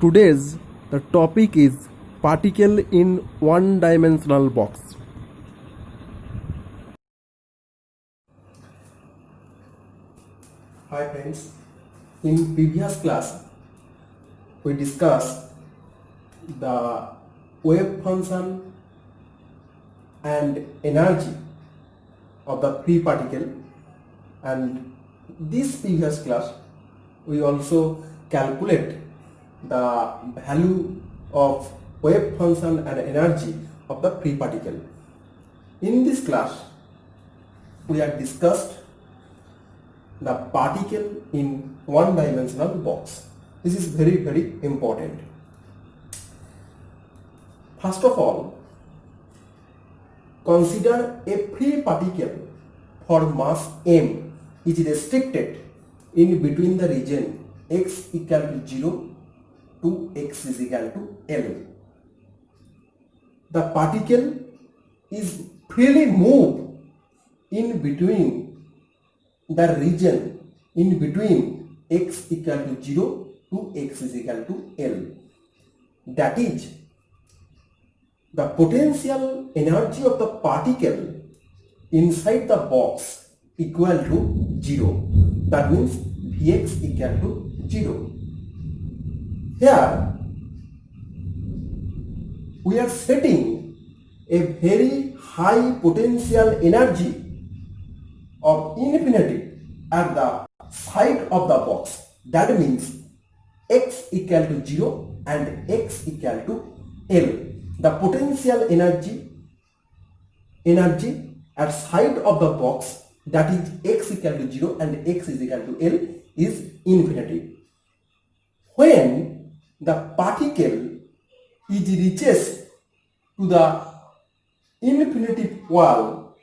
Today's the topic is particle in one-dimensional box. Hi friends, in previous class we discussed the wave function and energy of the free particle, and this previous class we also calculate the value of wave function and energy of the free particle. In this class we have discussed the particle in one-dimensional box. This is very important. First of all, consider a free particle for mass m is restricted in between the region x equal to 0 to x is equal to L. The particle is freely moved in between the region in between x equal to 0 to x is equal to L. That is, the potential energy of the particle inside the box equal to 0. That means Vx equal to 0. Here we are setting a very high potential energy of infinity at the side of the box. That means x equal to 0 and x equal to L. The potential energy at side of the box, that is x equal to 0 and x is equal to L, is infinity. When the particle reaches to the infinity wall,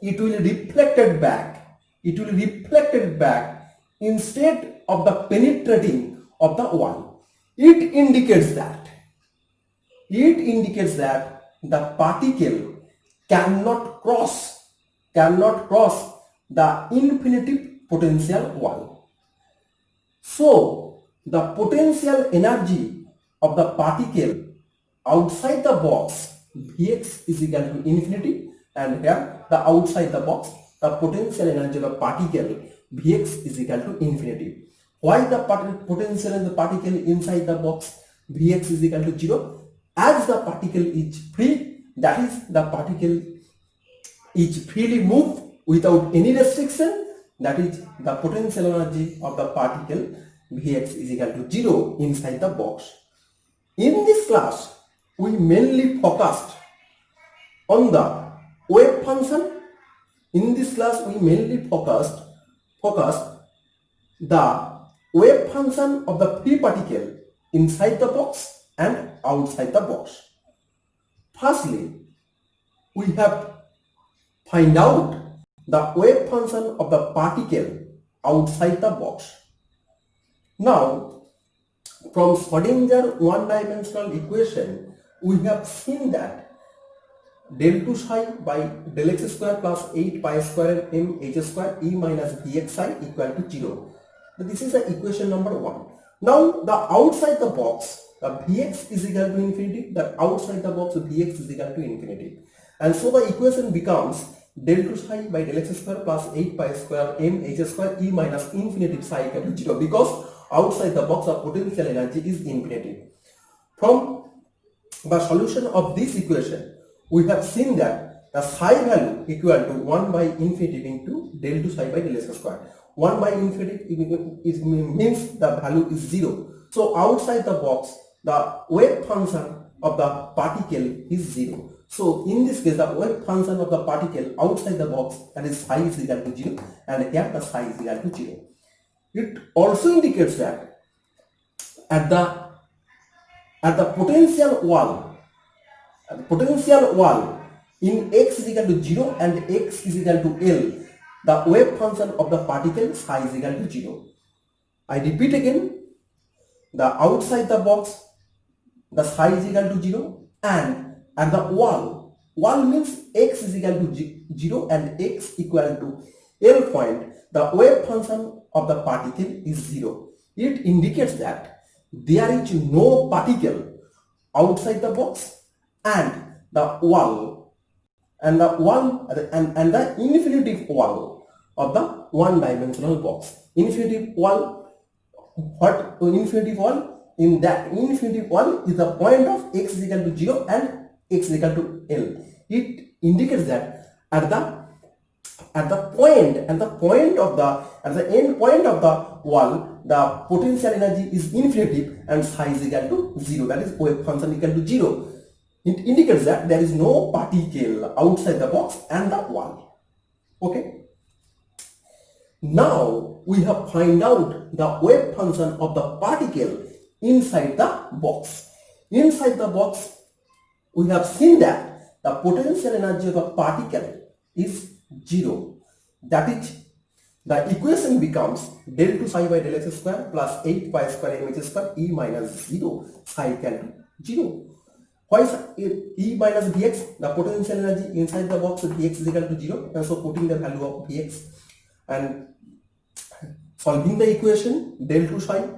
it will reflected back. It will reflected back instead of the penetrating of the wall. It indicates that the particle cannot cross the infinity potential wall. So the potential energy of the particle outside the box, Vx is equal to infinity, and here the outside the box, the potential energy of the particle Vx is equal to infinity. Why the potential of the particle inside the box Vx is equal to 0? As the particle is free, that is, the particle is freely moved without any restriction, that is, the potential energy of the particle Vx is equal to 0 inside the box. In this class, we mainly focused on the wave function. In this class, we mainly focused the wave function of the free particle inside the box and outside the box. Firstly, we have find out the wave function of the particle outside the box. Now, from Schrödinger one-dimensional equation, we have seen that del 2 psi by del x square plus 8 pi square m h square e minus vx psi equal to 0. So this is the equation number 1. Now, the outside the box, the Vx is equal to infinity, the outside the box Vx is equal to infinity. And so the equation becomes del 2 psi by del x square plus 8 pi square m h square e minus infinity psi equal to 0, because outside the box the potential energy is infinity. From the solution of this equation, we have seen that the psi value equal to 1 by infinity into del 2 psi by del x square. 1 by infinity means the value is 0. So outside the box, the wave function of the particle is 0. So in this case, the wave function of the particle outside the box, that is psi is equal to 0, and here the psi is equal to 0. It also indicates that at the potential wall in x is equal to 0 and x is equal to L, the wave function of the particle psi is equal to 0. I repeat again, the outside the box, the psi is equal to 0, and at the wall means x is equal to 0 and x equal to L point, the wave function of the particle is 0. It indicates that there is no particle outside the box and the wall and the infinitive wall of the one-dimensional box. Infinitive wall, what infinitive wall? In that infinitive wall is the point of x is equal to 0 and x is equal to L. It indicates that at the end point of the wall, the potential energy is infinitive and psi is equal to 0. That is wave function equal to 0. It indicates that there is no particle outside the box and the wall. Okay. Now we have find out the wave function of the particle inside the box. Inside the box, we have seen that the potential energy of a particle is 0. That is, the equation becomes del 2 psi by del x square plus 8 pi square mh square e minus 0 psi equal to 0. Why is E minus Vx? The potential energy inside the box with Vx is equal to 0, and so putting the value of Vx and solving the equation del 2 psi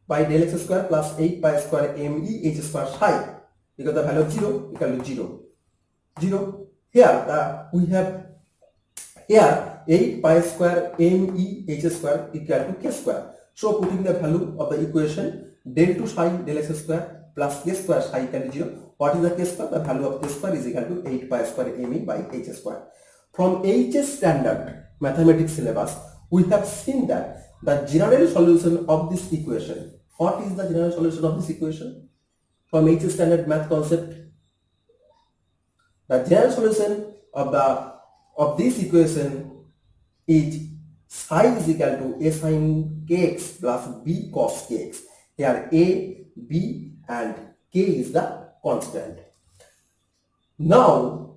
by del x square plus 8 pi square me h square psi, because the value of 0 equal to 0. Here we have 8 pi square me h square equal to k square. So putting the value of the equation del 2 psi del x square plus k square psi equal to 0. What is the k square? The value of k square is equal to 8 pi square me by h square. From HS standard mathematics syllabus, we have seen that the general solution of this equation. What is the general solution of this equation? From HS standard math concept, the general solution of this equation is psi is equal to a sin kx plus b cos kx. Here a, b and k is the constant. Now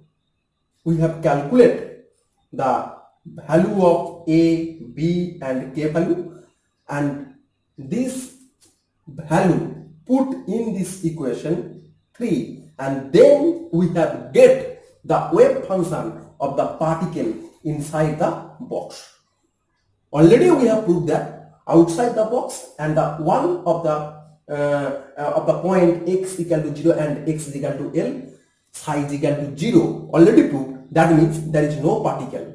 we have calculated the value of a, b and k value, and this value put in this equation 3, and then we have get the wave function of the particle inside the box. Already we have proved that outside the box and the one of the point x equal to 0 and x is equal to L, psi is equal to 0, already proved. That means there is no particle.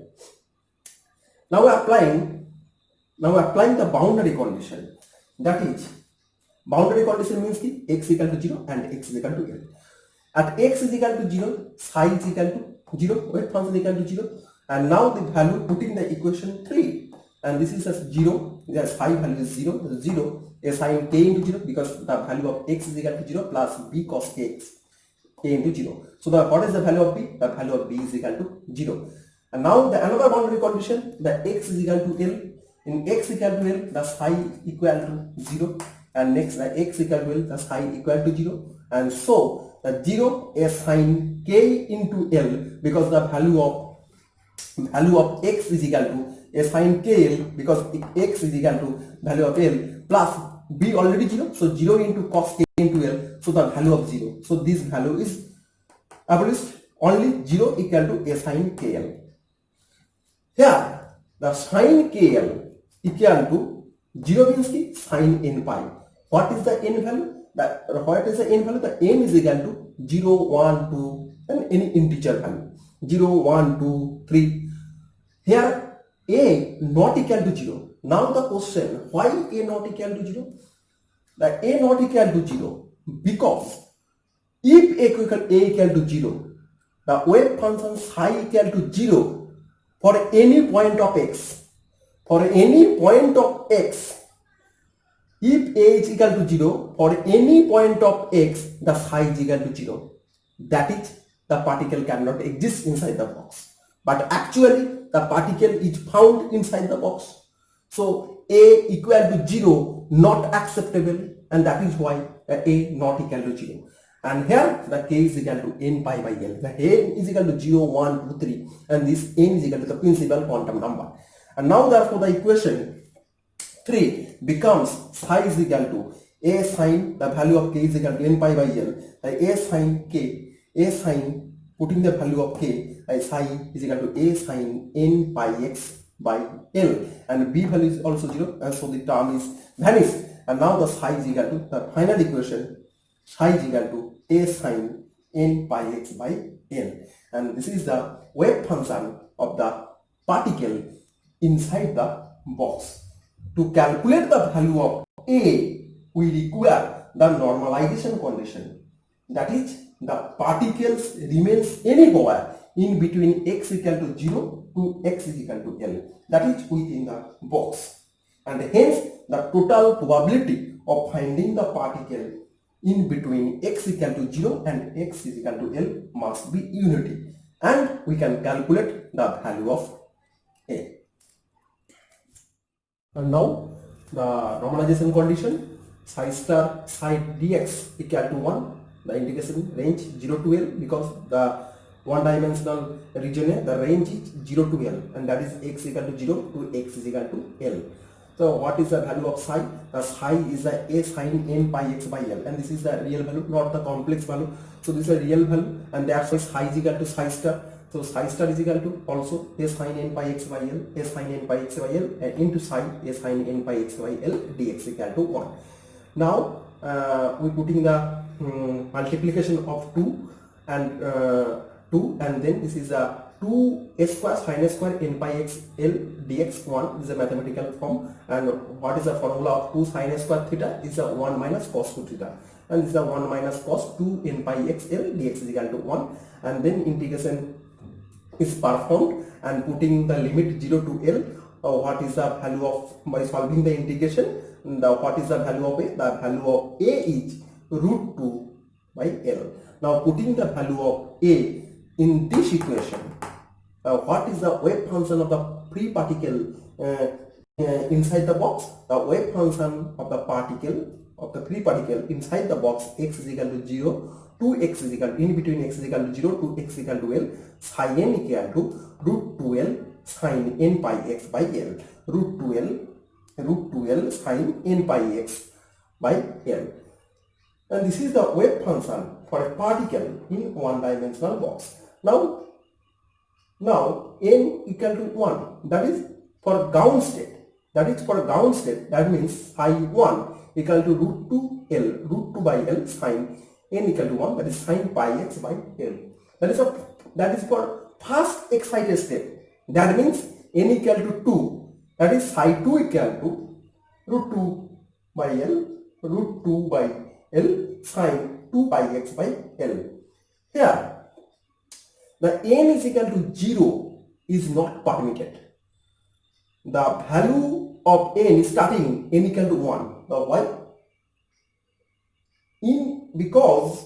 Now we are applying the boundary condition. That is, boundary condition means x equal to 0 and x is equal to L. At x is equal to 0, psi is equal to 0, wave function is equal to 0, and now the value putting the equation 3, and this is as 0, the psi value is 0, a sin k into 0, because the value of x is equal to 0 plus b cos kx, k into 0. So what is the value of b? The value of b is equal to 0. And now the another boundary condition, the x is equal to L. In x equal to L, the psi equal to 0, and next the x equal to L, the psi equal to 0, and so the 0 a sin k into L, because the value of x is equal to a sin kl, because x is equal to value of L, plus b already 0, so 0 into cos k into L, so the value of 0. So this value is abolished, only 0 equal to a sin kl. Here the sin kl equal to 0 means sin n pi. What is the n value? The n is equal to 0, 1, 2 and any integer value, 0, 1, 2, 3. Here a not equal to 0. Now the question, why a not equal to 0? The a not equal to 0 because if a equal to 0, the wave function psi equal to 0 for any point of x. For any point of x, if a is equal to 0, for any point of x, the psi is equal to 0. That is, the particle cannot exist inside the box. But actually, the particle is found inside the box. So a equal to 0 not acceptable, and that is why a not equal to 0. And here the k is equal to n pi by L. The n is equal to 0, 1, 2, 3, and this n is equal to the principal quantum number. And now therefore the equation 3 becomes psi is equal to a sin, the value of k is equal to n pi by L, a sin k, a sin putting the value of k, psi is equal to a sin n pi x by L, and b value is also 0, and so the term is vanished, And now the psi is equal to the final equation, psi is equal to a sine n pi x by n, and this is the wave function of the particle inside the box. To calculate the value of a, we require the normalization condition, that is the particles remains anywhere in between x equal to 0 to x is equal to L, that is within the box, and hence the total probability of finding the particle in between x equal to 0 and x is equal to L must be unity, and we can calculate the value of A. And now the normalization condition, psi star psi dx equal to 1, the integration range 0 to L, because the one dimensional region the range is 0 to L, and that is x equal to 0 to x is equal to L. So what is the value of psi? The psi is the a sine n pi x by L, and this is the real value, not the complex value. So this is a real value, and that's why psi is equal to psi star. So psi star is equal to also a sine n pi x by L, a sine n pi x by L, into psi a sine n pi x by L dx equal to 1. Now we putting the multiplication of 2 and 2, and then this is a 2 a square sine a square n pi x L dx 1 is a mathematical form, and what is the formula of 2 sine a square theta is a 1 minus cos 2 theta, and this is a 1 minus cos 2 n pi x L dx is equal to 1, and then integration is performed and putting the limit 0 to L. What is the value of, by solving the integration, what is the value of A? The value of A is root 2 by L. Now putting the value of A in this equation, what is the wave function of the free particle inside the box? The wave function of the particle, of the free particle inside the box, x is equal to 0 to x is equal, in between x is equal to 0 to x is equal to L, psi n equal to root 2L sine n pi x by L, root 2L sine n pi x by L. And this is the wave function for a particle in one dimensional box. Now n equal to 1, that is for ground state, that means psi 1 equal to root 2L, root 2 by L sine n equal to 1, that is sine pi x by L. That is for first excited state, that means n equal to 2, that is psi 2 equal to root 2 by L sine 2 pi x by L. Here the n is equal to 0 is not permitted. The value of n is starting n equal to 1. Now why? Because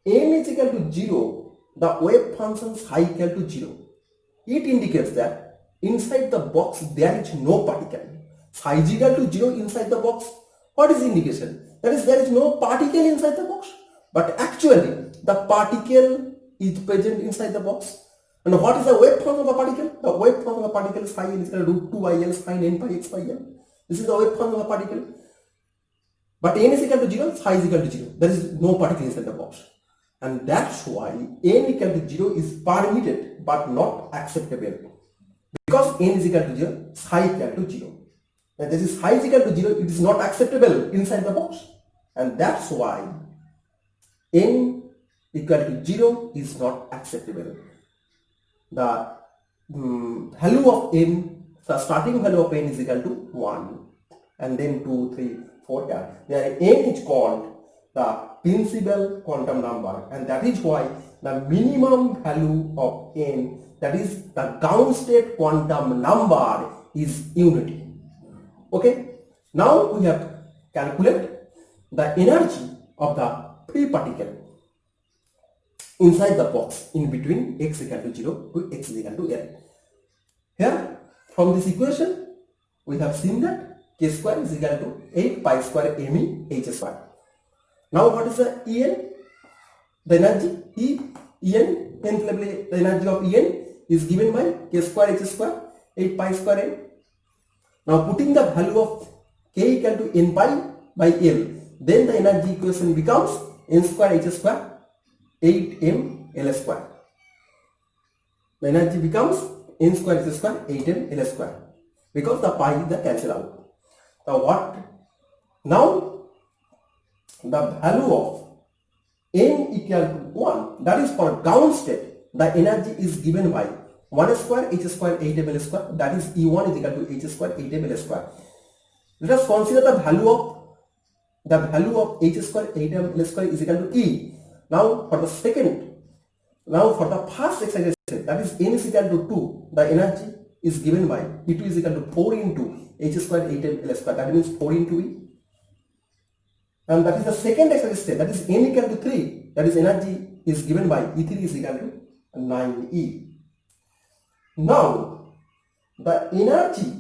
n is equal to 0, the wave function psi equal to 0. It indicates that inside the box there is no particle. Psi is equal to 0 inside the box. What is the indication? That is, there is no particle inside the box. But actually the particle is present inside the box. And what is the wave function of the particle? The wave function of the particle psi is equal to root 2 by L sine n pi x by L. This is the wave function of the particle. But n is equal to 0, psi is equal to 0. There is no particle inside the box. And that's why n equal to 0 is permitted but not acceptable. Because n is equal to 0, psi equal to 0. And this is psi is equal to 0, it is not acceptable inside the box. And that's why n equal to 0 is not acceptable. The value of n, the starting value of n is equal to 1, and then 2, 3, 4, yeah. There n is called the principal quantum number, and that is why the minimum value of n, that is the ground state quantum number, is unity. Okay, now we have calculated the energy of the free particle inside the box in between x equal to 0 to x is equal to L. Here from this equation we have seen that k square is equal to 8 pi square me h square. Now what is the En? The energy En, the energy of En is given by k square h square 8 pi square m. Now putting the value of k equal to n pi by L, then the energy equation becomes n square h square 8m L square. The energy becomes n square h square 8m L square, because the pi is the cancel out. Now what Now the value of n equal to 1, that is for ground state, the energy is given by 1 square h square 8 ml square, that is E1 is equal to h square 8 ml square. Let us consider the value of h square 8 ml square is equal to E. Now for the first excitation, that is n is equal to 2, the energy is given by E2 is equal to 4 into h square 8 ml square, that means 4 into E. And that is the second excitation, that is n equal to 3, that is energy is given by E3 is equal to 9E. Now the energy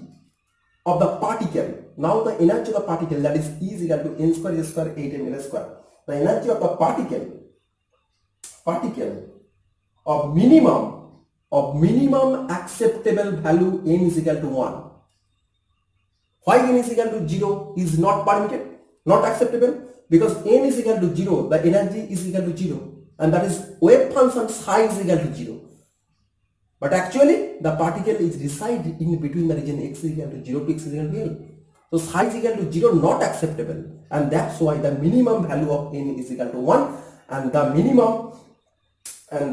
of the particle, that is E is equal to n square h square 8 ml square. The energy of the particle of minimum acceptable value n is equal to 1. Why n is equal to 0 is not permitted, not acceptable? Because n is equal to 0, the energy is equal to 0, and that is wave function psi is equal to 0. But actually the particle is reside in between the region x is equal to 0 to x is equal to L. So psi is equal to 0, not acceptable, and that's why the minimum value of n is equal to 1, and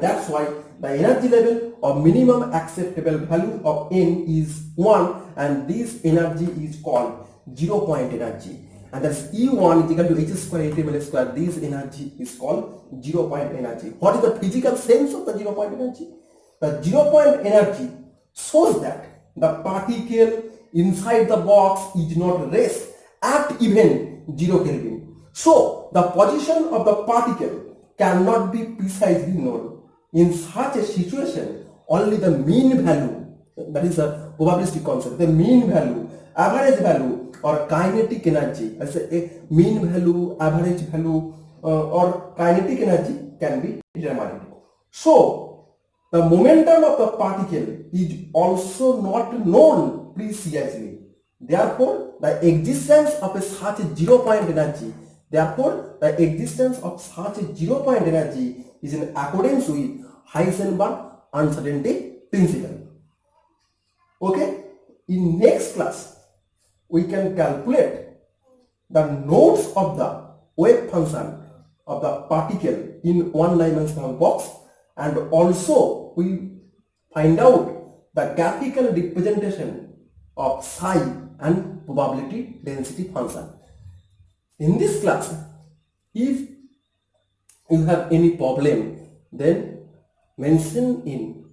that's why the energy level of minimum acceptable value of n is 1, and this energy is called 0 point energy, and that's E1 is equal to h square 8 ml square. This energy is called 0 point energy. What is the physical sense of the 0 point energy? The 0 point energy shows that the particle inside the box is not rest at even 0 Kelvin. So the position of the particle cannot be precisely known. In such a situation, only the mean value, that is a probabilistic concept, the mean value, average value, or kinetic energy, I say a mean value, average value, or kinetic energy can be determined. So the momentum of the particle is also not known precisely. Therefore, the existence of such a 0 point energy is in accordance with Heisenberg uncertainty principle. Okay, in next class we can calculate the nodes of the wave function of the particle in one-dimensional box, and also we find out the graphical representation of psi and probability density function. In this class, if you have any problem, then mention in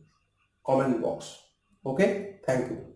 comment box. Okay, thank you.